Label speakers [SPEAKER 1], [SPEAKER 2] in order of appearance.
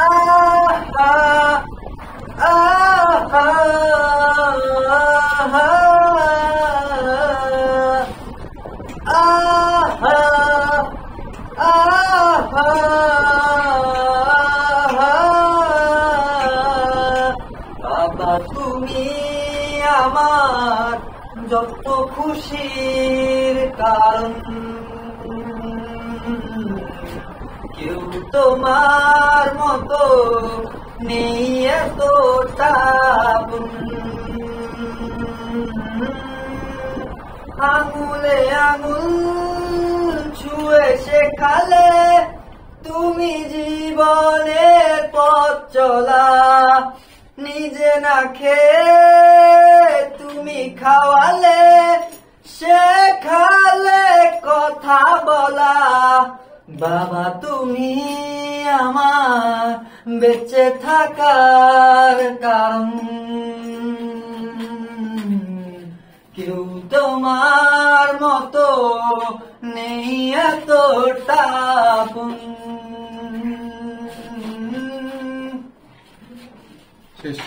[SPEAKER 1] আহা আহা আহা আহা বাবা তুমি আমার যত খুশির কারণ, কেউ তোমার মতো নেই এতটা আপন। আঙুলে আঙুল ছুঁয়ে শেখালে তুমি জীবনের পথ চলা, নিজে না খেয়ে তুমি খাওয়ালে, শেখালে কথা বলা। বাবা তুমি আমার বেঁচে থাকার কারণ, কেউ তোমার মতো নেই এতটা আপন।
[SPEAKER 2] শেষ।